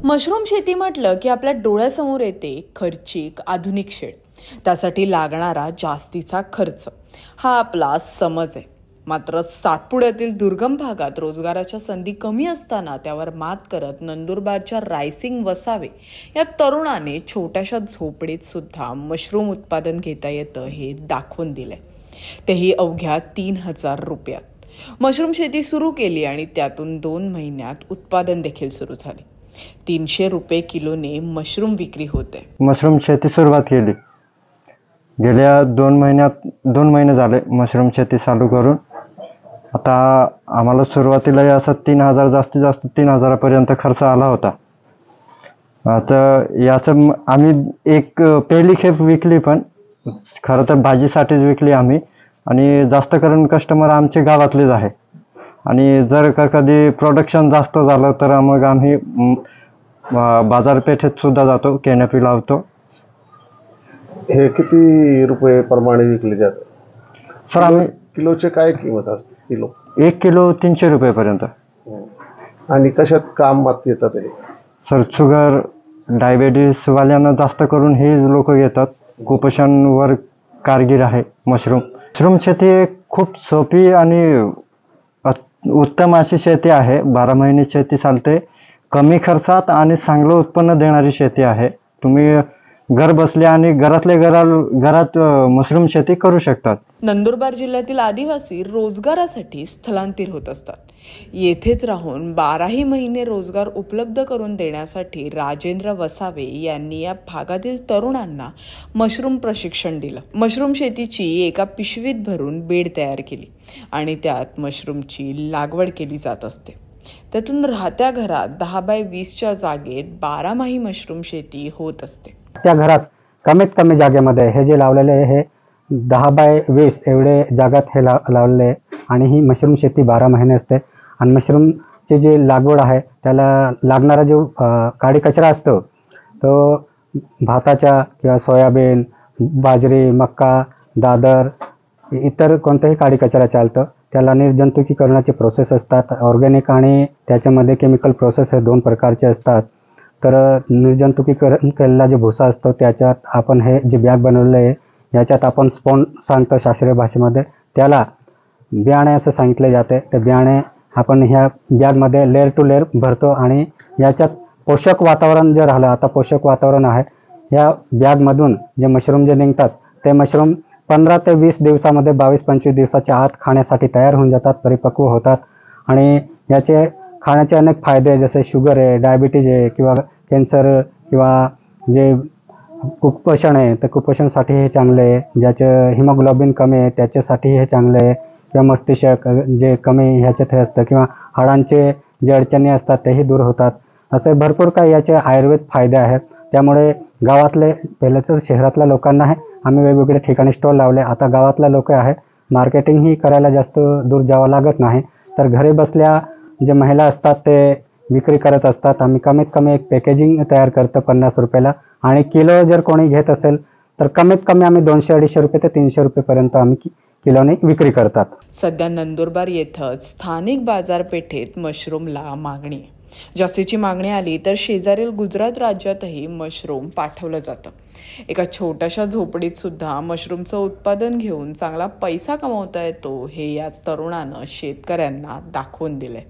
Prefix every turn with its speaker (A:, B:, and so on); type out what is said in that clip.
A: Mushroom शेती म्हटलं की आपल्या डोळ्यासमोर येते खर्चिक आधुनिक शेड. त्यासाठी लागणारा जास्तीचा खर्च हा आपला समज आहे. मात्र सातपुड्यातील दुर्गम भागात रोजगाराच्या संधी कमी असताना त्यावर मात करत नंदुरबारच्या रायसिंग वसावे या तरुणाने छोट्याशा झोपडीत सुद्धा मशरूम उत्पादन घेता येतं हे दाखवून दिलंय. तेही अवघ्या 3,000 रुपयात. मशरूम शेती सुरू केली आणि त्यातून 2 महिन्यात उत्पादन देखील सुरू झाले. 300 रुपये किलोने मशरूम विक्री होते.
B: मशरूम शेती सुरुवात केली. गेल्या 2 महिने झाले मशरूम शेती चालू करून. आता आम्हाला सुरुवातीला असं 3,000 जास्तीत जास्त 3,000पर्यंत खर्च आला होता. आता याचं आम्ही एक पहिली खेप विकली, पण खरं तर भाजीसाठीच विकली आम्ही. आणि जास्त करून कस्टमर आमचे गावातलेच आहे. आणि जर का कधी प्रोडक्शन जास्त झालं तर मग आम्ही बाजारपेठेत सुद्धा जातो, कॅनपी लावतो.
C: हे किती रुपये प्रमाणे विकले जातात
B: सर? आम्ही
C: किलोचे काय किंमत असते? किलो
B: 1 किलो 300 रुपयेपर्यंत.
C: आणि कशात काम मात येतात हे?
B: सर, शुगर डायबिटीस वाल्यांना जास्त करून हे लोक घेतात. कुपोषणवर कारगर आहे मशरूम शेती खूप सोपी आणि उत्तम अशी शेती आहे. 12 महिने शेती चालते. कमी खर्चात आणि चांगलं उत्पन्न देणारी शेती आहे. तुम्ही घर बसल्या आणि घरात मशरूम शेती करू शकतात.
A: नंदुरबार जिल्ह्यातील आदिवासी रोजगारासाठी स्थलांतर होत असतात. येथेच राहून 12ही महिने रोजगार उपलब्ध करून देण्यासाठी राजेंद्र वसावे यांनी या भागातील तरुणांना मशरूम प्रशिक्षण दिलं. मशरूम शेतीची एका पिशवीत भरून बेड तयार केली आणि त्यात मशरूमची लागवड केली जात असते. त्यातून राहत्या घरात 10x20च्या जागेत 12माही मशरूम शेती होत असते.
D: त्या घरात कमीत कमी जागेमध्ये हे जे लावलेले आहे हे 10x20 एवढे जागात हे लावलेले आणि ही मशरूम शेती 12 महिने असते. आणि मशरूमची जी लागवड आहे त्याला लागणारा जो काडी कचरा असतो तो भाताच्या किंवा सोयाबीन, बाजरी, मक्का, दादर इतर कोणताही काडी कचरा चालतं. त्याला निर्जंतुकीकरणाचे प्रोसेस असतात. ऑर्गॅनिक आणि त्याच्यामध्ये केमिकल प्रोसेस हे 2 प्रकारचे असतात. तर निर्जंतुकीकरण केलेला जो भुसा असतो त्याच्यात आपण हे जे बॅग बनवलेलं आहे याच्यात आपण स्पॉन सांगतो शास्त्रीय भाषेमध्ये, त्याला बियाणे असं सांगितले जाते. ते बियाणे आपण ह्या बॅगमध्ये लेअर टू लेअर भरतो आणि याच्यात पोषक वातावरण जे राहिलं, आता पोषक वातावरण आहे, या बॅगमधून जे मशरूम जे निघतात ते मशरूम 15 ते 20 दिवसामध्ये 22-25 दिवसाच्या आत खाण्यासाठी तयार होऊन जातात, परिपक्व होतात. आणि याचे खाण्याचे अनेक फायदे जसे शुगर आहे, डायबिटीज आहे किंवा कॅन्सर किंवा जे कुपोषण आहे तर कुपोषणसाठी हे चांगले आहे. ज्याचं हिमोग्लोबिन कमी आहे त्याच्यासाठी हे चांगले आहे. किंवा मस्तिष्क जे कमी ह्याच्यात हे असतं किंवा हाडांचे जे अडचणी असतात तेही दूर होतात. असे भरपूर काही याचे आयुर्वेद फायदे आहेत. त्यामुळे गावातले, पहिलं तर शहरातल्या लोकांना आहे आम्ही वेगवेगळे ठिकाणी स्टॉल लावले. आता गावातल्या लोक आहे मार्केटिंगही करायला जास्त दूर जावं लागत नाही. तर घरी बसल्या जे महिला असतात ते विक्री करत असतात. आम्ही कमीत कमी एक पॅकेजिंग तयार करतो 50 रुपयाला. आणि किलो जर कोणी घेत असेल तर कमीत कमी आम्ही 200-250 रुपये ते 300 रुपयेपर्यंत आम्ही किलोने विक्री करतात.
A: सध्या नंदुरबार येथंच स्थानिक बाजारपेठेत मशरूमला मागणी आहे. जास्तीची मागणी आली तर शेजारील गुजरात राज्यातही मशरूम पाठवलं जातं. एका छोट्याशा झोपडीत सुद्धा मशरूमचं उत्पादन घेऊन चांगला पैसा कमवता येतो हे या तरुणानं शेतकऱ्यांना दाखवून दिलंय.